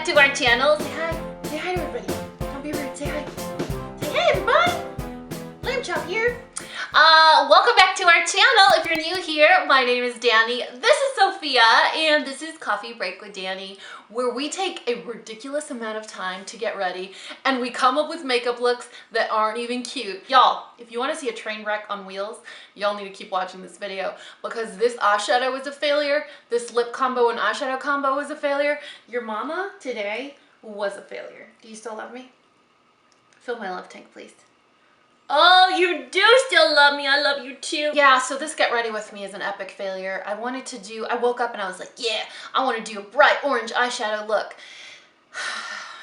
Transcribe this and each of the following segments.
back to our channel. Say hi. Say hi to everybody. Don't be rude. Say hi. Say hey, everybody. Lamb Chop here. Welcome back to our channel. If you're new here, my name is Dani. This is Sophia, and this is Coffee Break with Dani, where we take a ridiculous amount of time to get ready, and we come up with makeup looks that aren't even cute. Y'all, if you want to see a train wreck on wheels, y'all need to keep watching this video, because this eyeshadow was a failure, this lip combo and eyeshadow combo was a failure. Your mama today was a failure. Do you still love me? Fill my love tank, please. Oh, you do still love me. I love you too. Yeah, so this Get Ready With Me is an epic failure. I woke up and I was like, yeah, I want to do a bright orange eyeshadow look.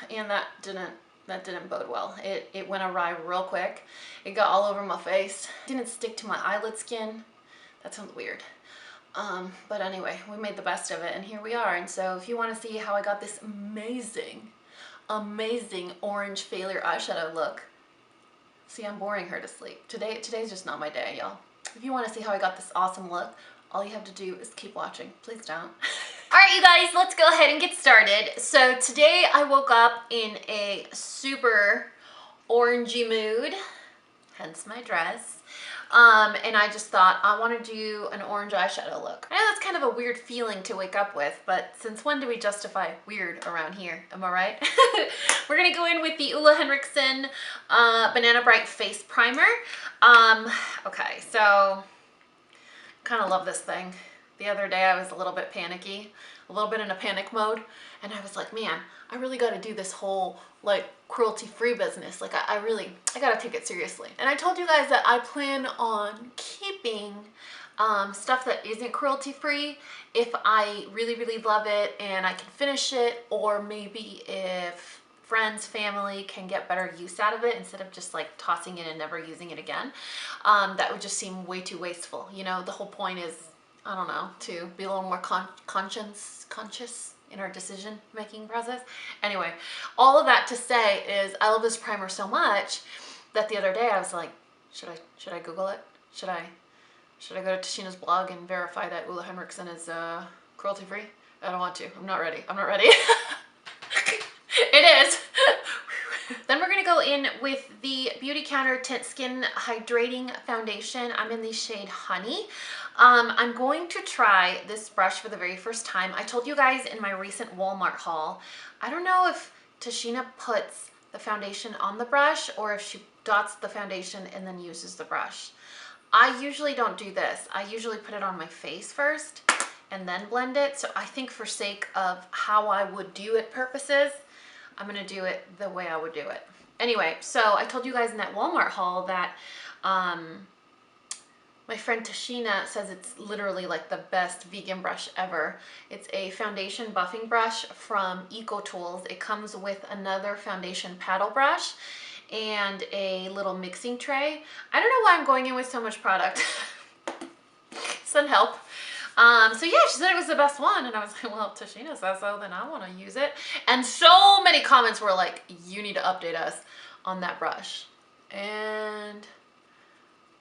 And that didn't bode well. It went awry real quick. It got all over my face. It didn't stick to my eyelid skin. That sounds weird. But anyway, we made the best of it, and here we are. And so if you want to see how I got this amazing orange failure eyeshadow look, see, I'm boring her to sleep. Today's just not my day, y'all. If you want to see how I got this awesome look, all you have to do is keep watching. Please don't. All right, you guys, let's go ahead and get started. So today I woke up in a super orangey mood, hence my dress. And I just thought I want to do an orange eyeshadow look. I know that's kind of a weird feeling to wake up with, but since when do we justify weird around here? Am I right? We're gonna go in with the Ole Henriksen Banana Bright Face Primer. Okay, so kind of love this thing. The other day I was a little bit panicky, a little bit in a panic mode, and I was like, man, I really got to do this whole like cruelty-free business. Like I got to take it seriously. And I told you guys that I plan on keeping stuff that isn't cruelty-free if I really love it and I can finish it, or maybe if friends, family can get better use out of it instead of just like tossing it and never using it again. That would just seem way too wasteful. You know, the whole point is, I don't know, to be a little more conscious in our decision-making process. Anyway, all of that to say is I love this primer so much that the other day I was like, should I Google it? Should I go to Tashina's blog and verify that Ole Henriksen is cruelty-free? I don't want to. I'm not ready. I'm not ready. It is. Then we're gonna go in with the Beauty Counter Tint Skin Hydrating Foundation. I'm in the shade Honey. I'm going to try this brush for the very first time. I told you guys in my recent Walmart haul, I don't know if Tashina puts the foundation on the brush or if she dots the foundation and then uses the brush. I usually don't do this. I usually put it on my face first and then blend it. So I think for sake of how I would do it purposes, I'm gonna do it the way I would do it. Anyway, so I told you guys in that Walmart haul that my friend Tashina says it's literally like the best vegan brush ever. It's a foundation buffing brush from EcoTools. It comes with another foundation paddle brush and a little mixing tray. I don't know why I'm going in with so much product. Send help. So yeah, she said it was the best one, and I was like, well, Tashina says so, then I want to use it. And so many comments were like, you need to update us on that brush. And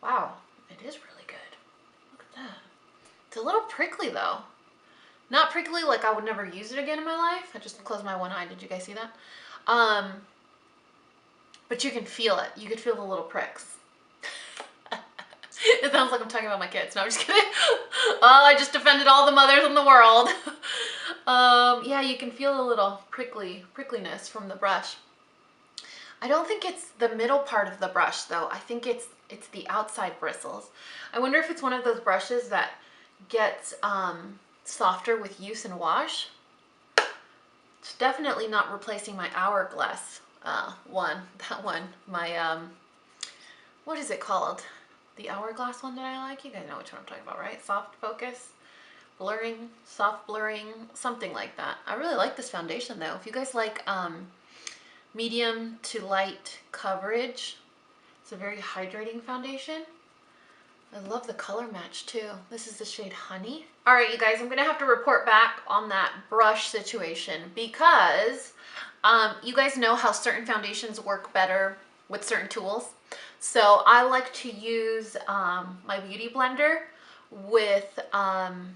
wow, it is really good. Look at that. It's a little prickly though. Not prickly like I would never use it again in my life. I just closed my one eye. Did you guys see that? But you can feel it. You could feel the little pricks. It sounds like I'm talking about my kids. No, I'm just kidding. Oh, I just offended all the mothers in the world. Yeah, you can feel a little prickliness from the brush. I don't think it's the middle part of the brush though. I think it's the outside bristles. I wonder if it's one of those brushes that gets softer with use and wash. It's definitely not replacing my Hourglass one. That one. My, what is it called? The Hourglass one that I like? You guys know which one I'm talking about, right? Soft focus, blurring, soft blurring, something like that. I really like this foundation though. If you guys like medium to light coverage, it's a very hydrating foundation. I love the color match too. This is the shade Honey. All right, you guys, I'm gonna have to report back on that brush situation because you guys know how certain foundations work better with certain tools. So I like to use my beauty blender with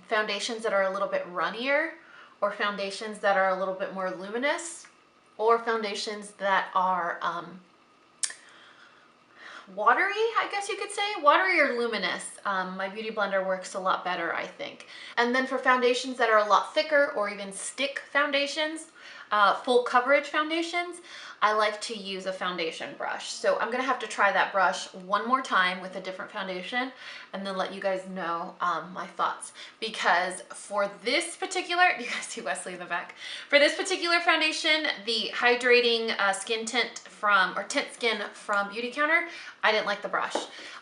foundations that are a little bit runnier or foundations that are a little bit more luminous, or foundations that are watery, I guess you could say. Watery or luminous. My Beauty Blender works a lot better, I think. And then for foundations that are a lot thicker, or even stick foundations, full coverage foundations, I like to use a foundation brush. So I'm gonna have to try that brush one more time with a different foundation and then let you guys know my thoughts. Because for this particular, you guys see Wesley in the back. For this particular foundation, the hydrating skin tint from, or tint skin from Beauty Counter, I didn't like the brush.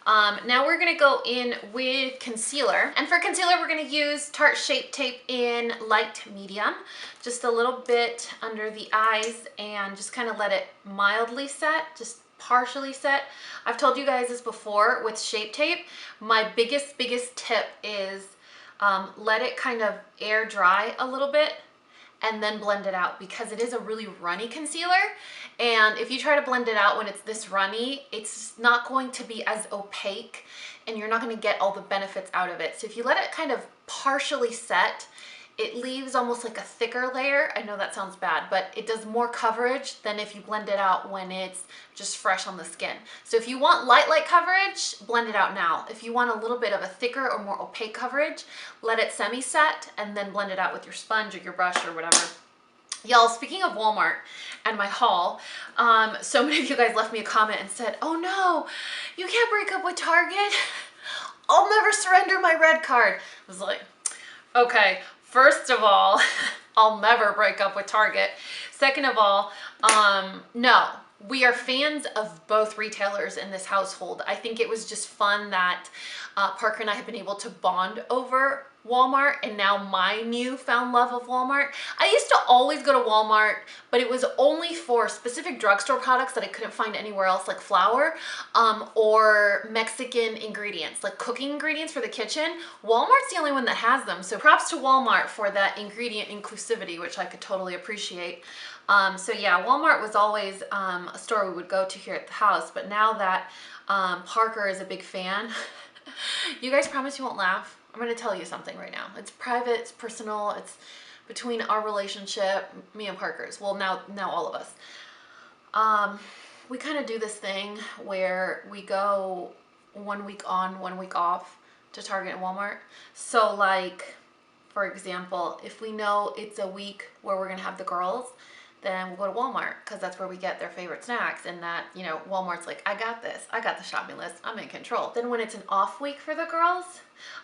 Now we're gonna go in with concealer. And for concealer, we're gonna use Tarte Shape Tape in light medium. Just a little bit under the eyes and just kind of let it mildly set, just partially set. I've told you guys this before with Shape Tape. My biggest tip is let it kind of air dry a little bit and then blend it out, because it is a really runny concealer. And if you try to blend it out when it's this runny, it's not going to be as opaque and you're not going to get all the benefits out of it. So if you let it kind of partially set, it leaves almost like a thicker layer. I know that sounds bad, but it does more coverage than if you blend it out when it's just fresh on the skin. So if you want light coverage, blend it out now. If you want a little bit of a thicker or more opaque coverage, let it semi-set and then blend it out with your sponge or your brush or whatever. Y'all, speaking of Walmart and my haul, so many of you guys left me a comment and said, oh no, you can't break up with Target. I'll never surrender my red card. I was like, okay, first of all, I'll never break up with Target. Second of all, no, we are fans of both retailers in this household. I think it was just fun that Parker and I have been able to bond over Walmart, and now my newfound love of Walmart. I used to always go to Walmart, but it was only for specific drugstore products that I couldn't find anywhere else, like flour or Mexican ingredients, like cooking ingredients for the kitchen. Walmart's the only one that has them. So props to Walmart for that ingredient inclusivity, which I could totally appreciate. So yeah, Walmart was always a store we would go to here at the house, but now that Parker is a big fan, you guys promise you won't laugh? I'm gonna tell you something right now. It's private, it's personal, it's between our relationship, me and Parker's. Well, now all of us. We kind of do this thing where we go 1 week on, 1 week off to Target and Walmart. So like, for example, if we know it's a week where we're gonna have the girls, then we'll go to Walmart because that's where we get their favorite snacks, and that, you know, Walmart's like, I got this, I got the shopping list, I'm in control. Then when it's an off week for the girls,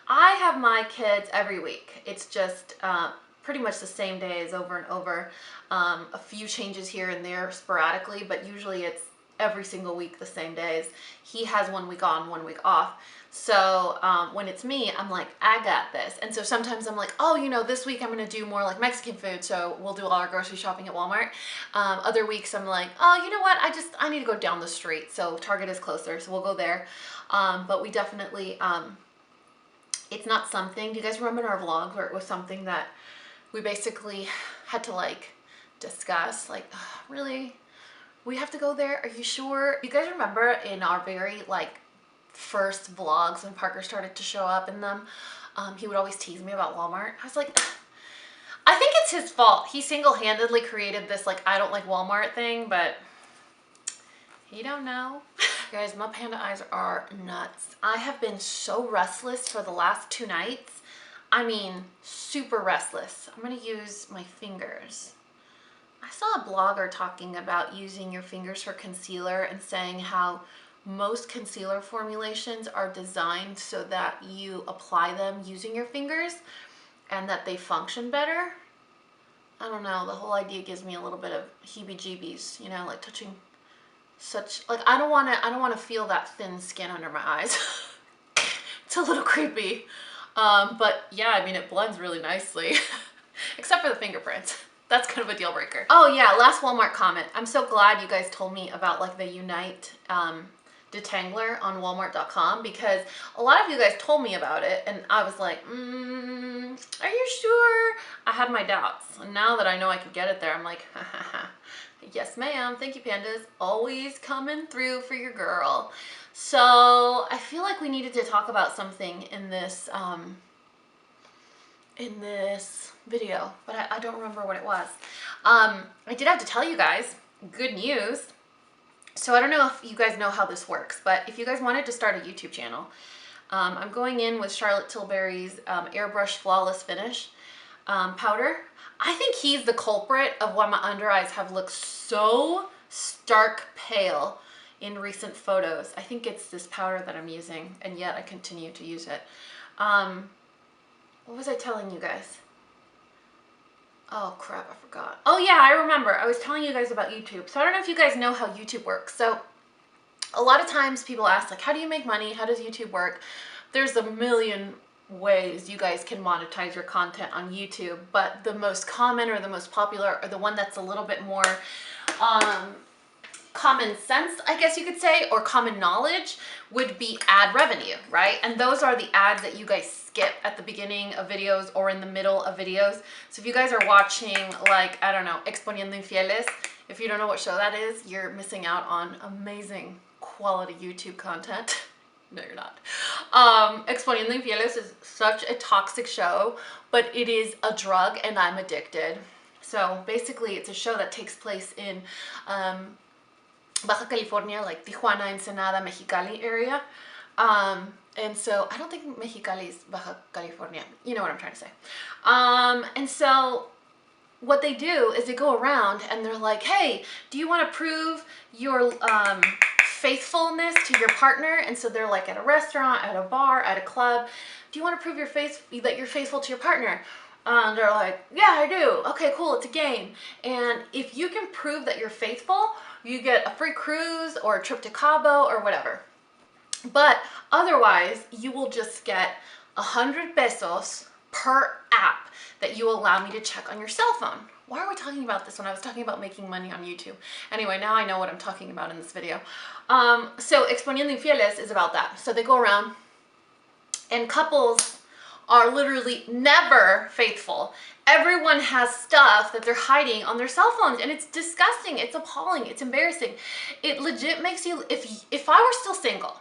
I have my kids every week. It's just pretty much the same days over and over. A few changes here and there sporadically, but usually it's every single week the same days. He has 1 week on, 1 week off. So when it's me, I'm like, I got this. And so sometimes I'm like, oh, you know, this week I'm gonna do more like Mexican food, so we'll do all our grocery shopping at Walmart. Other weeks I'm like, oh, you know what, I need to go down the street, so Target is closer, so we'll go there. But we definitely, it's not something, do you guys remember in our vlog where it was something that we basically had to like discuss, like, really? We have to go there? Are you sure? You guys remember in our very like first vlogs when Parker started to show up in them, he would always tease me about Walmart. I was like, I think it's his fault. He single-handedly created this like I don't like Walmart thing, but he don't know. Guys, my panda eyes are nuts. I have been so restless for the last 2 nights. I mean, super restless. I'm gonna use my fingers. I saw a blogger talking about using your fingers for concealer and saying how most concealer formulations are designed so that you apply them using your fingers and that they function better. I don't know, the whole idea gives me a little bit of heebie-jeebies, you know, like touching such, like I don't want to feel that thin skin under my eyes. It's a little creepy. But yeah, I mean, it blends really nicely, except for the fingerprints. That's kind of a deal breaker. Oh yeah, last Walmart comment. I'm so glad you guys told me about like the Unite detangler on walmart.com, because a lot of you guys told me about it and I was like, are you sure? I had my doubts. And now that I know I could get it there, I'm like, ha ha ha. Yes ma'am, thank you pandas. Always coming through for your girl. So I feel like we needed to talk about something in this in this video, but I don't remember what it was. I did have to tell you guys, good news. So I don't know if you guys know how this works, but if you guys wanted to start a YouTube channel, I'm going in with Charlotte Tilbury's Airbrush Flawless Finish powder. I think he's the culprit of why my under eyes have looked so stark pale in recent photos. I think it's this powder that I'm using, and yet I continue to use it. What was I telling you guys? Oh crap, I forgot. Oh yeah, I remember. I was telling you guys about YouTube. So I don't know if you guys know how YouTube works. So a lot of times people ask, like, how do you make money? How does YouTube work? There's a million ways you guys can monetize your content on YouTube, but the most common or the most popular, or the one that's a little bit more common sense, I guess you could say, or common knowledge, would be ad revenue, right? And those are the ads that you guys skip at the beginning of videos or in the middle of videos. So if you guys are watching, like, I don't know, Exponiendo Infieles, if you don't know what show that is, you're missing out on amazing quality YouTube content. No, you're not. Exponiendo Infieles is such a toxic show, but it is a drug and I'm addicted. So basically it's a show that takes place in Baja California, like Tijuana, Ensenada, Mexicali area. And so I don't think Mexicali is Baja California. You know what I'm trying to say. And so what they do is they go around and they're like, hey, do you want to prove your faithfulness to your partner? And so they're like at a restaurant, at a bar, at a club. Do you want to prove that you're faithful to your partner? They're like, yeah, I do. Okay, cool. It's a game. And if you can prove that you're faithful, you get a free cruise or a trip to Cabo or whatever. But otherwise, you will just get 100 pesos per app that you allow me to check on your cell phone. Why are we talking about this when I was talking about making money on YouTube? Anyway, now I know what I'm talking about in this video. So Exponiendo Infieles is about that. So they go around and couples are literally never faithful. Everyone has stuff that they're hiding on their cell phones, and it's disgusting, it's appalling, it's embarrassing. It legit makes you, if I were still single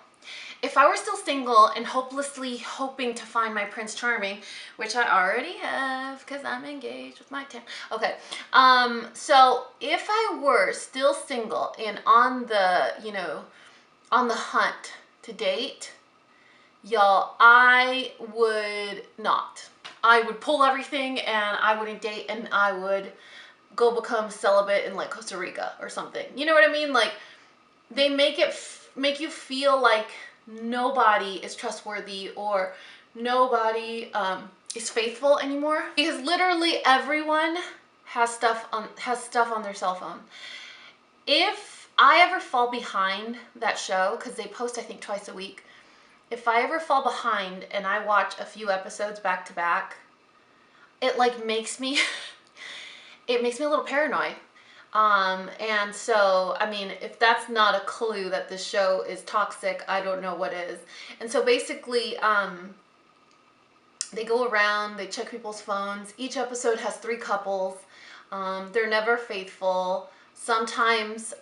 and hopelessly hoping to find my Prince Charming, which I already have because I'm engaged with my 10. Okay, so if I were still single and on the, on the hunt to date, y'all, I would not. I would pull everything and I wouldn't date and I would go become celibate in like Costa Rica or something. You know what I mean? Like, they make you feel like nobody is trustworthy or nobody is faithful anymore, because literally everyone has stuff on their cell phone. If I ever fall behind that show, because they post I think twice a week, if I ever fall behind and I watch a few episodes back to back, it like makes me it makes me a little paranoid. And so, I mean, if that's not a clue that this show is toxic, I don't know what is. And so basically, they go around, they check people's phones. Each episode has 3 couples. They're never faithful. Sometimes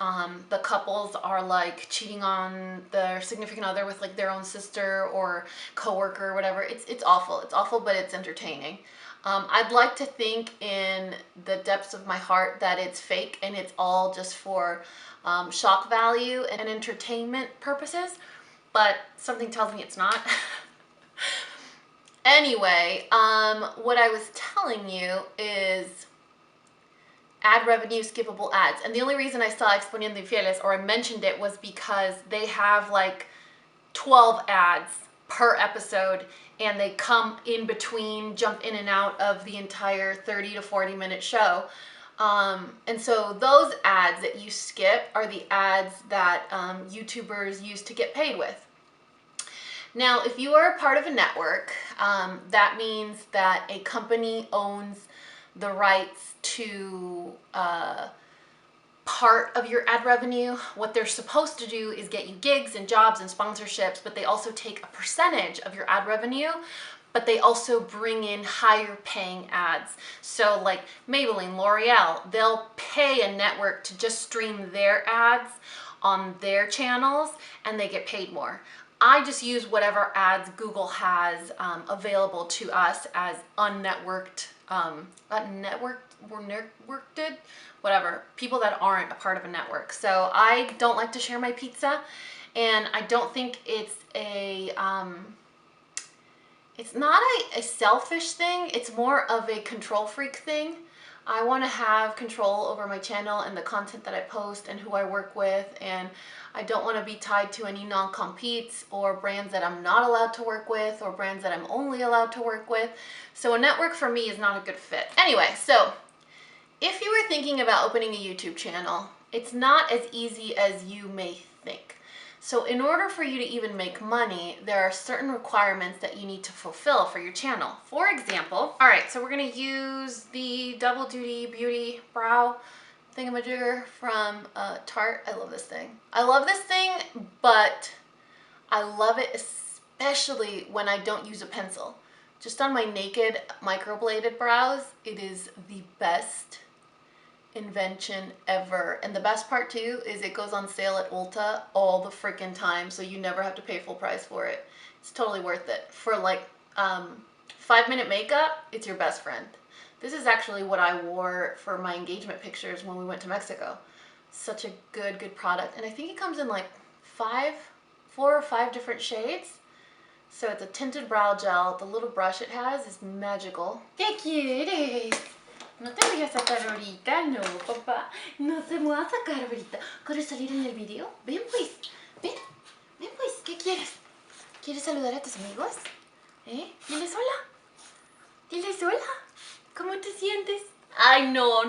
the couples are like cheating on their significant other with like their own sister or coworker or whatever. It's awful. It's awful, but it's entertaining. I'd like to think in the depths of my heart that it's fake and it's all just for shock value and entertainment purposes, but something tells me it's not. Anyway, what I was telling you is ad revenue, skippable ads. And the only reason I saw Exponiendo Infieles, or I mentioned it, was because they have like 12 ads per episode and they come in between, jump in and out of the entire 30 to 40 minute show. And so those ads that you skip are the ads that YouTubers use to get paid with. Now, if you are a part of a network, that means that a company owns the rights to part of your ad revenue. What they're supposed to do is get you gigs and jobs and sponsorships, but they also take a percentage of your ad revenue, but they also bring in higher paying ads. So like Maybelline, L'Oreal, they'll pay a network to just stream their ads on their channels and they get paid more. I just use whatever ads Google has available to us as unnetworked, whatever, people that aren't a part of a network. So I don't like to share my pizza, and I don't think it's it's not a selfish thing. It's more of a control freak thing. I want to have control over my channel and the content that I post and who I work with, and I don't want to be tied to any non-competes or brands that I'm not allowed to work with or brands that I'm only allowed to work with. So a network for me is not a good fit. Anyway, so if you were thinking about opening a YouTube channel, it's not as easy as you may think. So in order for you to even make money, there are certain requirements that you need to fulfill for your channel. For example, all right, so we're gonna use the Double Duty Beauty Brow thingamajigger from Tarte. I love this thing. I love this thing, but I love it especially when I don't use a pencil. Just on my naked microbladed brows, it is the best invention ever. And the best part too is it goes on sale at Ulta all the freaking time, so you never have to pay full price for it. It's totally worth it. For like 5-minute makeup, it's your best friend. This is actually what I wore for my engagement pictures when we went to Mexico. Such a good product. And I think it comes in like 4 or 5 different shades. So it's a tinted brow gel. The little brush it has is magical. ¿Qué quieres? No te voy a sacar ahorita, no, papá. No se me va a sacar ahorita. ¿Quieres salir en el video? Ven pues, ven pues, ¿qué quieres? ¿Quieres saludar a tus amigos? Diles hola. Diles hola. ¿Cómo te sientes? Ay, no.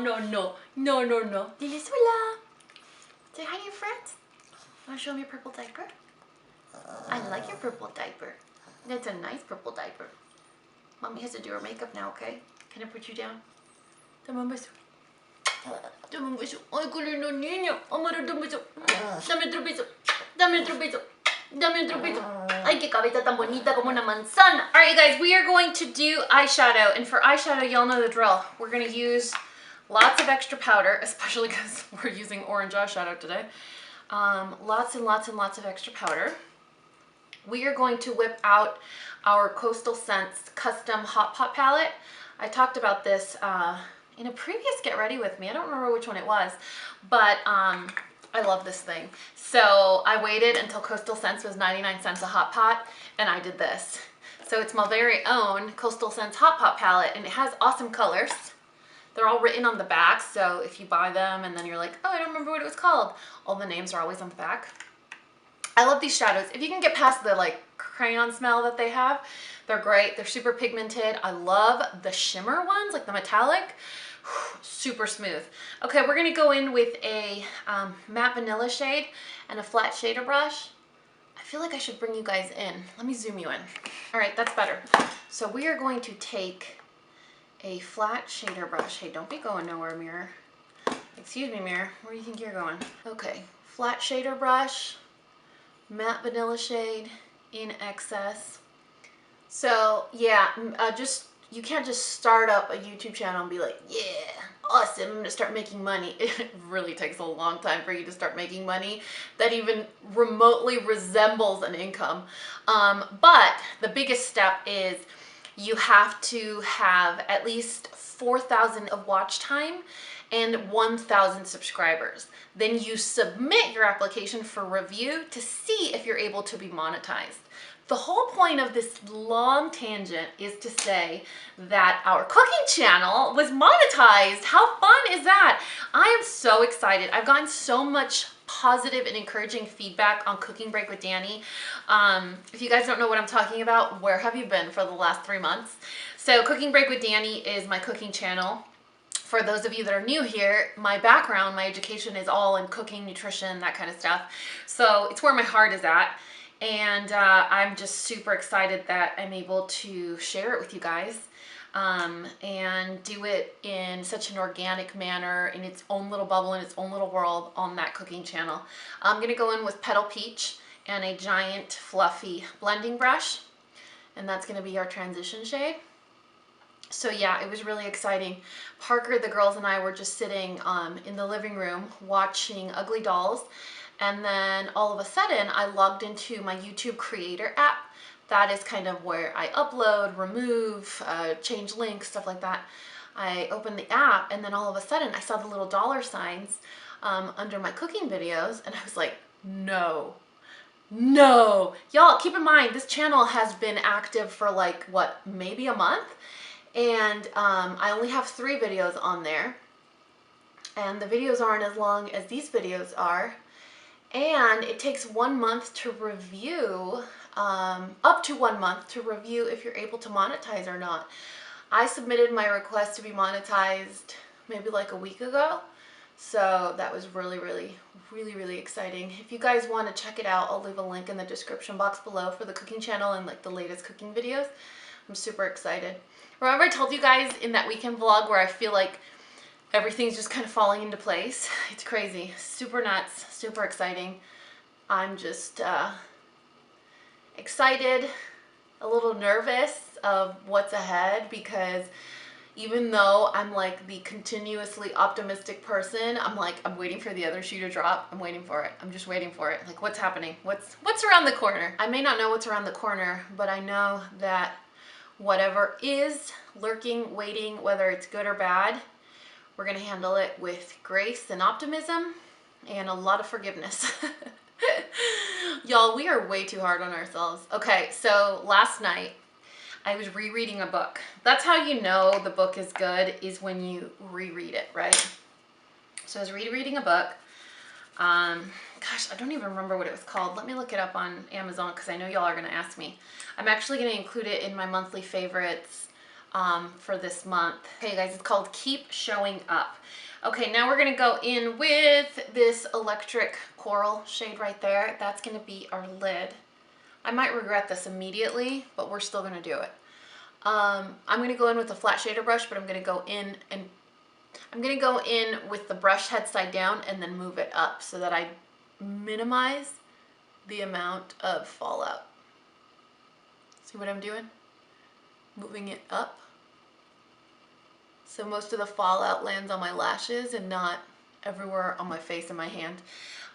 Diles hola. Say hi to your friends. Want to show them your purple diaper? I like your purple diaper. That's a nice purple diaper. Mommy has to do her makeup now, okay? Can I put you down? Dame un beso. Dame un beso. Ay, qué lindo niño. Amor, dame un beso. Dame otro beso. Dame otro beso. Dame otro beso. Ay, qué cabeza tan bonita como una manzana. All right, you guys, we are going to do eyeshadow. And for eyeshadow, y'all know the drill. We're going to use lots of extra powder, especially because we're using orange eyeshadow today. Lots and lots of extra powder. We are going to whip out our Coastal Scents custom Hot Pot palette. I talked about this in a previous Get Ready With Me. I don't remember which one it was, but I love this thing. So I waited until Coastal Scents was 99 cents a hot pot, and I did this. So it's my very own Coastal Scents Hot Pot palette, and it has awesome colors. They're all written on the back, so if you buy them and then you're like, oh, I don't remember what it was called, all the names are always on the back. I love these shadows. If you can get past the like crayon smell that they have, they're great. They're super pigmented. I love the shimmer ones, like the metallic. Super smooth. Okay, we're gonna go in with a matte vanilla shade and a flat shader brush. I feel like I should bring you guys in. Let me zoom you in. All right, that's better. So we are going to take a flat shader brush. Hey, don't be going nowhere, mirror. Excuse me, mirror. Where do you think you're going? Okay, flat shader brush, matte vanilla shade in excess. So yeah, you can't just start up a YouTube channel and be like, yeah, awesome, I'm gonna start making money. It really takes a long time for you to start making money that even remotely resembles an income. But the biggest step is you have to have at least 4,000 of watch time and 1,000 subscribers. Then you submit your application for review to see if you're able to be monetized. The whole point of this long tangent is to say that our cooking channel was monetized. How fun is that? I am so excited. I've gotten so much positive and encouraging feedback on Cooking Break with Dani. If you guys don't know what I'm talking about, where have you been for the last 3 months? So Cooking Break with Dani is my cooking channel. For those of you that are new here, my background, my education is all in cooking, nutrition, that kind of stuff. So it's where my heart is at. And I'm just super excited that I'm able to share it with you guys and do it in such an organic manner, in its own little bubble, in its own little world on that cooking channel. I'm gonna go in with Petal Peach and a giant fluffy blending brush, and that's gonna be our transition shade. So yeah, it was really exciting. Parker, the girls, and I were just sitting in the living room watching Ugly Dolls, And then all of a sudden I logged into my YouTube creator app. That is kind of where I upload, remove, change links, stuff like that. I opened the app and then all of a sudden I saw the little dollar signs under my cooking videos, and I was like, no. Y'all, keep in mind, this channel has been active for like, what, maybe a month? And I only have 3 videos on there. And the videos aren't as long as these videos are. And it takes 1 month to review, up to 1 month to review if you're able to monetize or not. I submitted my request to be monetized maybe like a week ago. So that was really exciting. If you guys want to check it out, I'll leave a link in the description box below for the cooking channel and like the latest cooking videos. I'm super excited. Remember I told you guys in that weekend vlog where I feel like everything's just kind of falling into place? It's crazy, super nuts, super exciting. I'm just excited, a little nervous of what's ahead, because even though I'm like the continuously optimistic person, I'm like, I'm waiting for the other shoe to drop. I'm waiting for it. I'm just waiting for it. Like, what's happening? What's around the corner? I may not know what's around the corner, but I know that whatever is lurking, waiting, whether it's good or bad, we're gonna handle it with grace and optimism and a lot of forgiveness. Y'all, we are way too hard on ourselves. Okay, so last night, I was rereading a book. That's how you know the book is good, is when you reread it, right? So I was rereading a book. Gosh, I don't even remember what it was called. Let me look it up on Amazon because I know y'all are going to ask me. I'm actually going to include it in my monthly favorites for this month. Okay, guys, it's called Keep Showing Up. Okay, now we're going to go in with this electric coral shade right there. That's going to be our lid. I might regret this immediately, but we're still gonna do it. I'm gonna go in with a flat shader brush, but I'm gonna go in with the brush head side down and then move it up so that I minimize the amount of fallout. See what I'm doing? Moving it up. So most of the fallout lands on my lashes and not everywhere on my face and my hand.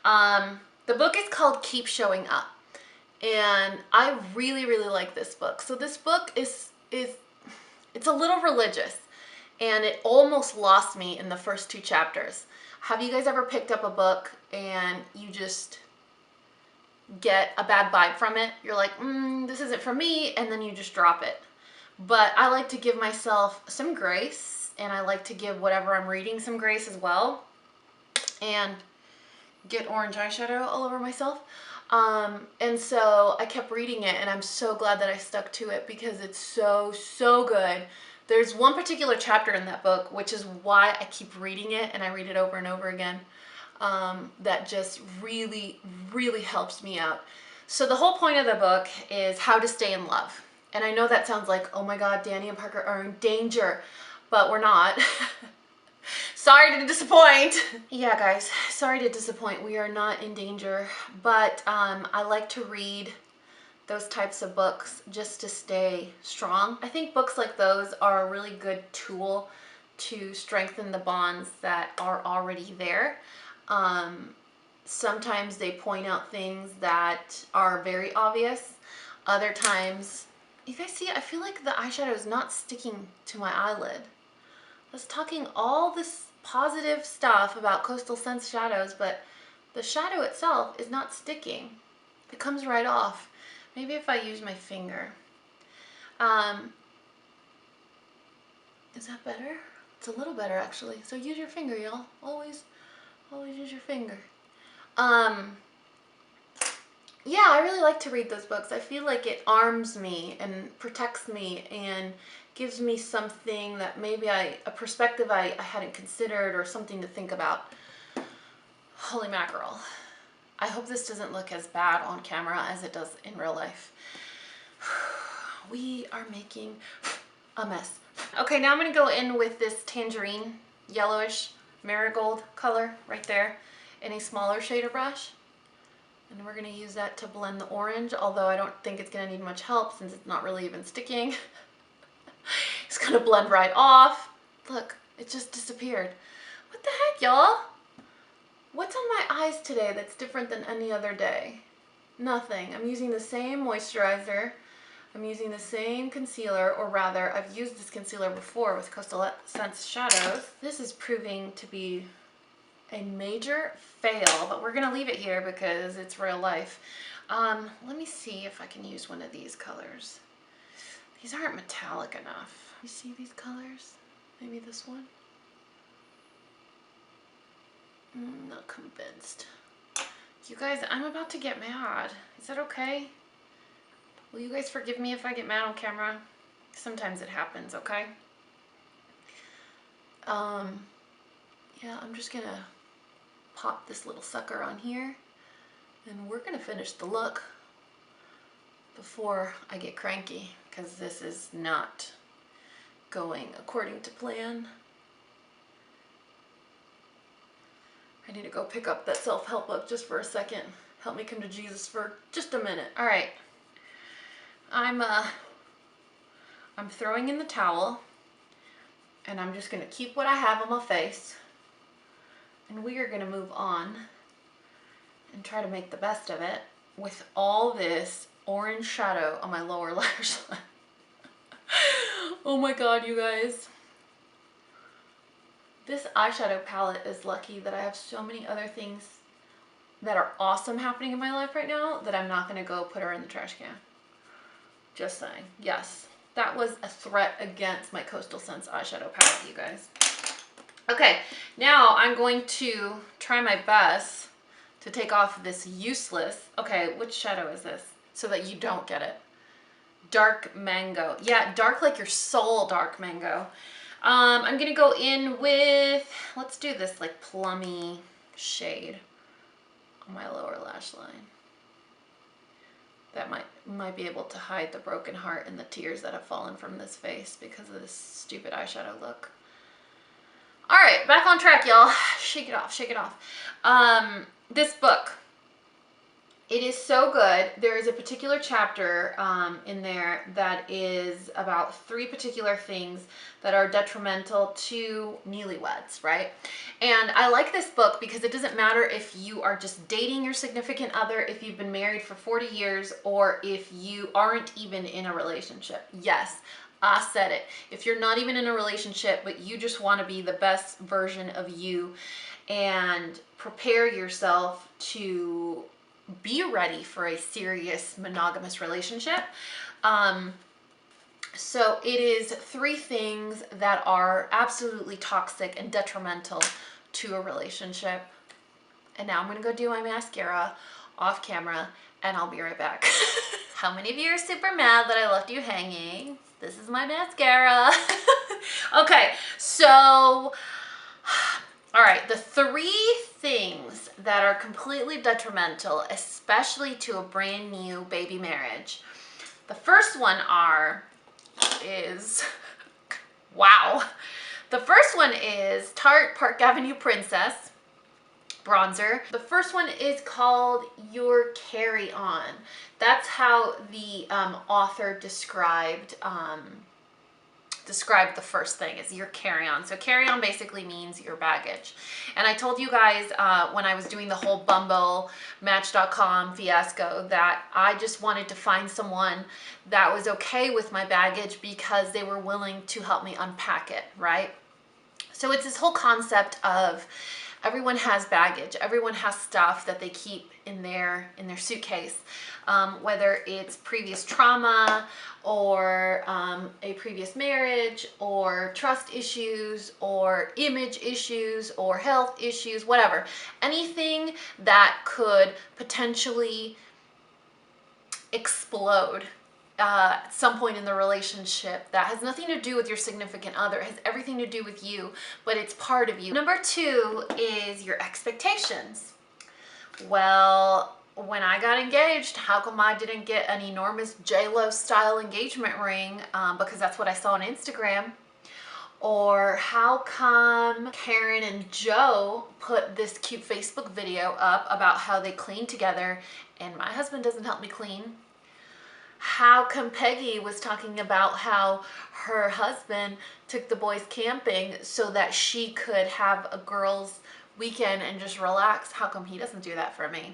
The book is called Keep Showing Up. And I really like this book. So this book it's a little religious, and it almost lost me in the first 2 chapters. Have you guys ever picked up a book and you just get a bad vibe from it? You're like, this isn't for me, and then you just drop it. But I like to give myself some grace, and I like to give whatever I'm reading some grace as well, and get orange eyeshadow all over myself. And so I kept reading it, and I'm so glad that I stuck to it because it's so good. There's one particular chapter in that book, which is why I keep reading it and I read it over and over again, that just really helps me out. So the whole point of the book is how to stay in love. And I know that sounds like, oh my God, Dani and Parker are in danger, but we're not. Sorry to disappoint. Yeah, guys, sorry to disappoint. We are not in danger, but I like to read those types of books just to stay strong. I think books like those are a really good tool to strengthen the bonds that are already there. Sometimes they point out things that are very obvious. Other times, you guys see, I feel like the eyeshadow is not sticking to my eyelid. I was talking all this positive stuff about Coastal Scents shadows, but the shadow itself is not sticking. It comes right off. Maybe if I use my finger. Is that better? It's a little better actually. So use your finger, y'all. Always use your finger. Yeah, I really like to read those books. I feel like it arms me and protects me and gives me something that maybe a perspective I hadn't considered, or something to think about. Holy mackerel. I hope this doesn't look as bad on camera as it does in real life. We are making a mess. Okay, now I'm gonna go in with this tangerine, yellowish marigold color right there in a smaller shader brush. And we're gonna use that to blend the orange, although I don't think it's gonna need much help since it's not really even sticking. It's gonna blend right off. Look, it just disappeared. What the heck, y'all? What's on my eyes today that's different than any other day? Nothing. I'm using the same moisturizer. I'm using the same concealer, or rather, I've used this concealer before with Coastal Scents Shadows. This is proving to be a major fail, but we're gonna leave it here because it's real life. Let me see if I can use one of these colors. These aren't metallic enough. You see these colors? Maybe this one? Not convinced. You guys, I'm about to get mad. Is that okay? Will you guys forgive me if I get mad on camera? Sometimes it happens, okay? Yeah, I'm just gonna pop this little sucker on here, and we're gonna finish the look before I get cranky, because this is not going according to plan. I need to go pick up that self-help book just for a second. Help me come to Jesus for just a minute. All right. I'm throwing in the towel, and I'm just gonna keep what I have on my face, and we are gonna move on and try to make the best of it with all this orange shadow on my lower lash line. Oh my God, you guys. This eyeshadow palette is lucky that I have so many other things that are awesome happening in my life right now that I'm not gonna go put her in the trash can. Just saying. Yes, that was a threat against my Coastal Scents eyeshadow palette, you guys. Okay, now I'm going to try my best to take off this useless, okay, which shadow is this? So that you don't get it. Dark Mango. Yeah, dark like your soul, Dark Mango. I'm gonna go in with, let's do this like plummy shade on my lower lash line. That might be able to hide the broken heart and the tears that have fallen from this face because of this stupid eyeshadow look. All right, back on track, y'all. Shake it off, shake it off. This book, it is so good. There is a particular chapter in there that is about 3 particular things that are detrimental to newlyweds, right? And I like this book because it doesn't matter if you are just dating your significant other, if you've been married for 40 years, or if you aren't even in a relationship. Yes, I said it. If you're not even in a relationship, but you just want to be the best version of you and prepare yourself to be ready for a serious monogamous relationship. So it is 3 things that are absolutely toxic and detrimental to a relationship. And now I'm gonna go do my mascara off camera, and I'll be right back. How many of you are super mad that I left you hanging? This is my mascara. Okay, so, all right, the 3 things that are completely detrimental, especially to a brand new baby marriage. The first one is, wow. The first one is Tarte Park Avenue Princess bronzer. The first one is called Your Carry On. That's how the author described the first thing, is your carry-on. So carry-on basically means your baggage. And I told you guys when I was doing the whole Bumble Match.com fiasco that I just wanted to find someone that was okay with my baggage because they were willing to help me unpack it, right? So it's this whole concept of everyone has baggage. Everyone has stuff that they keep in their suitcase, whether it's previous trauma or a previous marriage or trust issues or image issues or health issues, whatever. Anything that could potentially explode at some point in the relationship that has nothing to do with your significant other. It has everything to do with you, but it's part of you. Number 2 is your expectations. Well, when I got engaged, how come I didn't get an enormous J-Lo style engagement ring? Because that's what I saw on Instagram. Or how come Karen and Joe put this cute Facebook video up about how they clean together and my husband doesn't help me clean? how come Peggy was talking about how her husband took the boys camping so that she could have a girls' weekend and just relax? How come he doesn't do that for me?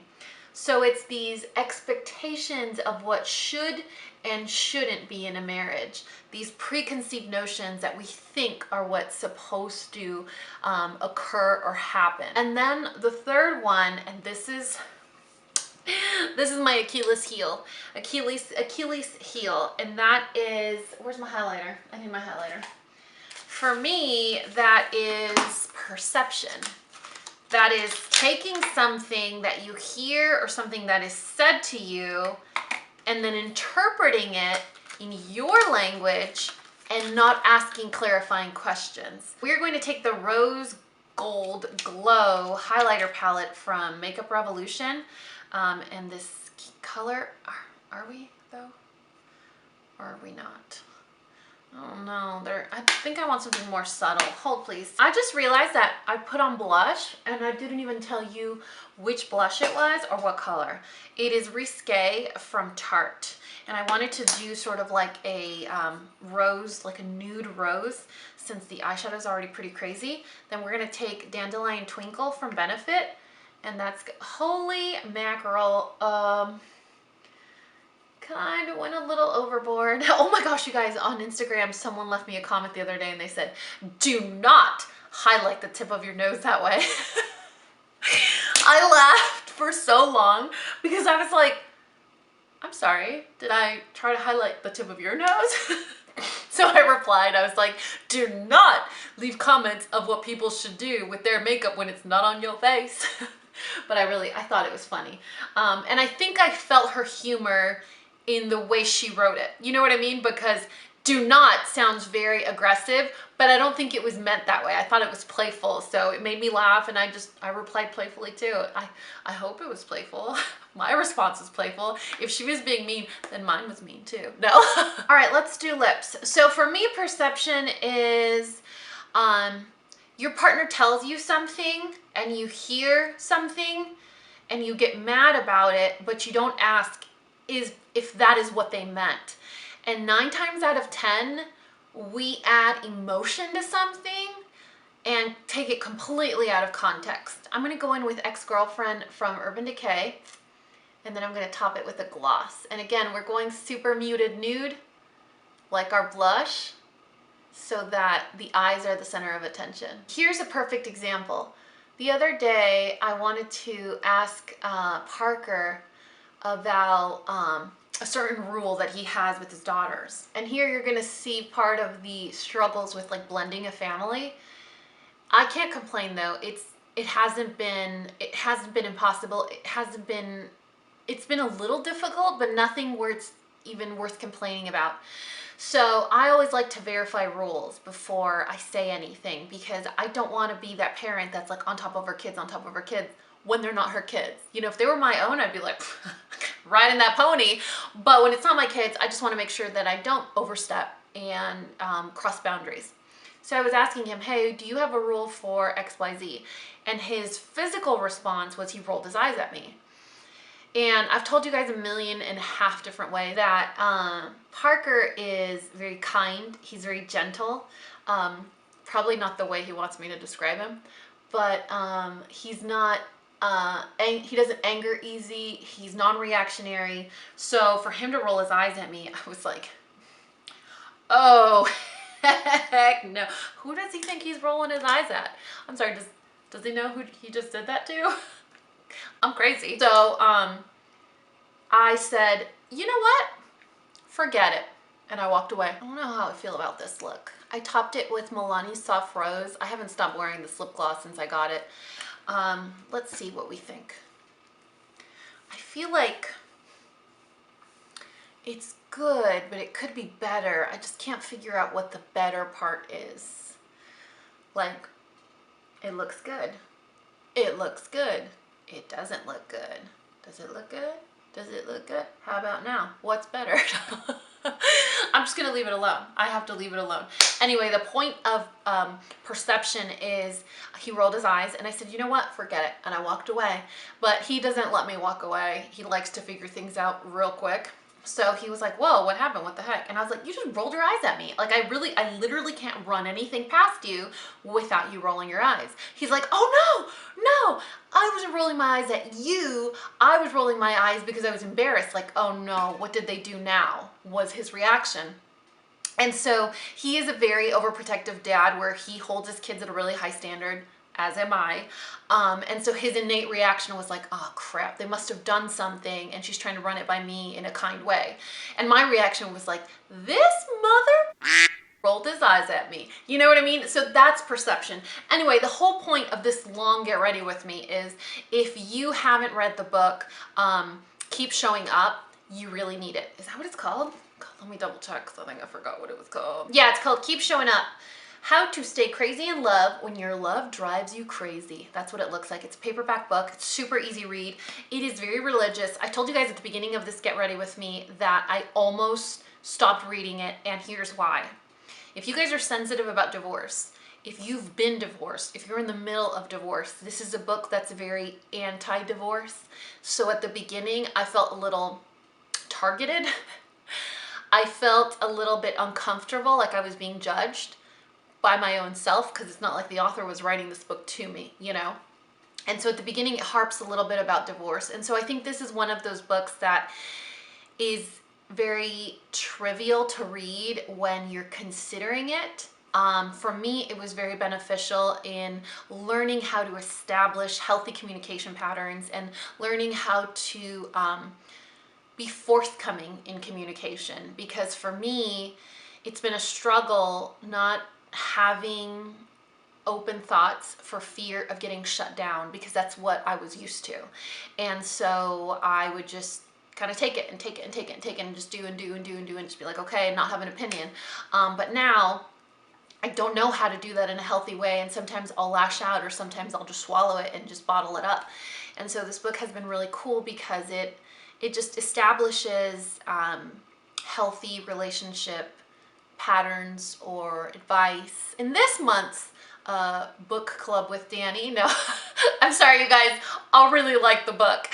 So it's these expectations of what should and shouldn't be in a marriage. These preconceived notions that we think are what's supposed to occur or happen. And then the third one, and this is my Achilles heel, and that is, where's my highlighter? I need my highlighter. For me, that is perception. That is taking something that you hear or something that is said to you and then interpreting it in your language and not asking clarifying questions. We're going to take the Rose Gold Glow highlighter palette from Makeup Revolution. And this color, are we though? Or are we not? Oh no, I think I want something more subtle. Hold please. I just realized that I put on blush and I didn't even tell you which blush it was or what color. It is Risque from Tarte. And I wanted to do sort of like a rose, like a nude rose, since the eyeshadow's already pretty crazy. Then we're gonna take Dandelion Twinkle from Benefit. And that's, holy mackerel, kind of went a little overboard. Oh my gosh, you guys, on Instagram, someone left me a comment the other day and they said, do not highlight the tip of your nose that way. I laughed for so long because I was like, I'm sorry, did I try to highlight the tip of your nose? So I replied, I was like, do not leave comments of what people should do with their makeup when it's not on your face. But I thought it was funny. And I think I felt her humor in the way she wrote it. You know what I mean? Because do not sounds very aggressive, but I don't think it was meant that way. I thought it was playful. So it made me laugh and I replied playfully too. I hope it was playful. My response was playful. If she was being mean, then mine was mean too. No. All right, let's do lips. So for me, perception is, your partner tells you something and you hear something and you get mad about it, but you don't ask if that is what they meant. And 9 times out of 10, we add emotion to something and take it completely out of context. I'm gonna go in with Ex-Girlfriend from Urban Decay, and then I'm gonna top it with a gloss. And again, we're going super muted nude, like our blush, so that the eyes are the center of attention. Here's a perfect example. The other day, I wanted to ask Parker about a certain rule that he has with his daughters. And here you're gonna see part of the struggles with like blending a family. I can't complain though. It hasn't been impossible. It's been a little difficult, but nothing where it's even worth complaining about. So I always like to verify rules before I say anything because I don't want to be that parent that's like on top of her kids when they're not her kids. You know, if they were my own, I'd be like riding that pony. But when it's not my kids, I just want to make sure that I don't overstep and cross boundaries. So I was asking him, hey, do you have a rule for XYZ? And his physical response was he rolled his eyes at me. And I've told you guys 1.5 million different ways that Parker is very kind. He's very gentle. Probably not the way he wants me to describe him, but he's not, he doesn't anger easy. He's non-reactionary. So for him to roll his eyes at me, I was like, oh, heck no. Who does he think he's rolling his eyes at? I'm sorry, does he know who he just did that to? I'm crazy. So I said, you know what? Forget it. And I walked away. I don't know how I feel about this look. I topped it with Milani's Soft Rose. I haven't stopped wearing this lip gloss since I got it. Let's see what we think. I feel like it's good, but it could be better. I just can't figure out what the better part is. Like, it looks good. It looks good. It doesn't look good. Does it look good? Does it look good? How about now? What's better? I'm just gonna leave it alone. I have to leave it alone. Anyway, the point of perception is he rolled his eyes and I said, you know what? Forget it. And I walked away. But he doesn't let me walk away. He likes to figure things out real quick. So he was like, whoa, what happened? What the heck? And I was like, you just rolled your eyes at me. Like I literally can't run anything past you without you rolling your eyes. He's like, oh no, I wasn't rolling my eyes at you. I was rolling my eyes because I was embarrassed. Like, oh no, what did they do now? Was his reaction. And so he is a very overprotective dad where he holds his kids at a really high standard, as am I. And so his innate reaction was like, oh crap, they must have done something and she's trying to run it by me in a kind way. And my reaction was like, this mother rolled his eyes at me. You know what I mean? So that's perception. Anyway, the whole point of this long get ready with me is if you haven't read the book, Keep Showing Up, you really need it. Is that what it's called? Let me double check because I think I forgot what it was called. Yeah, it's called Keep Showing Up. How to Stay Crazy in Love When Your Love Drives You Crazy. That's what it looks like. It's a paperback book. It's super easy read. It is very religious. I told you guys at the beginning of this Get Ready With Me that I almost stopped reading it, and here's why. If you guys are sensitive about divorce, if you've been divorced, if you're in the middle of divorce, this is a book that's very anti-divorce. So at the beginning, I felt a little targeted. I felt a little bit uncomfortable, like I was being judged by my own self, because it's not like the author was writing this book to me, you know? And so at the beginning, it harps a little bit about divorce. And so I think this is one of those books that is very trivial to read when you're considering it. For me, it was very beneficial in learning how to establish healthy communication patterns and learning how to be forthcoming in communication. Because for me, it's been a struggle not having open thoughts for fear of getting shut down, because that's what I was used to. And so I would just kind of take it and take it and take it and take it and just do and do and do and do and just be like, okay, and not have an opinion. But now I don't know how to do that in a healthy way, and sometimes I'll lash out or sometimes I'll just swallow it and just bottle it up. And so this book has been really cool because it just establishes healthy relationship patterns or advice. In this month's book club with Dani, no, I'm sorry you guys, I'll really like the book.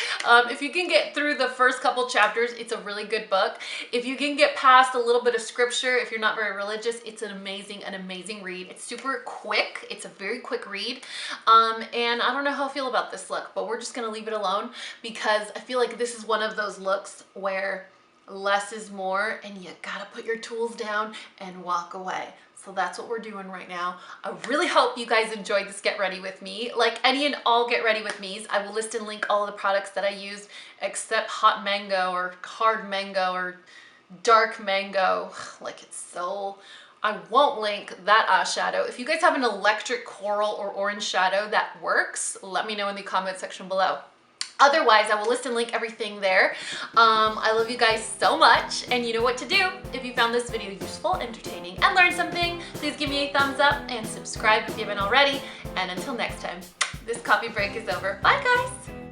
If you can get through the first couple chapters, it's a really good book. If you can get past a little bit of scripture, if you're not very religious, it's an amazing read. It's super quick. It's a very quick read. And I don't know how I feel about this look, but we're just gonna leave it alone because I feel like this is one of those looks where less is more and you gotta put your tools down and walk away. So that's what we're doing right now. I really hope you guys enjoyed this Get Ready With Me. Like any and all Get Ready With Me's, I will list and link all of the products that I used except hot mango or hard mango or dark mango. Like it's so, I won't link that eyeshadow. If you guys have an electric coral or orange shadow that works, let me know in the comment section below. Otherwise, I will list and link everything there. I love you guys so much, and you know what to do. If you found this video useful, entertaining, and learned something, please give me a thumbs up and subscribe if you haven't already. And until next time, this coffee break is over. Bye, guys.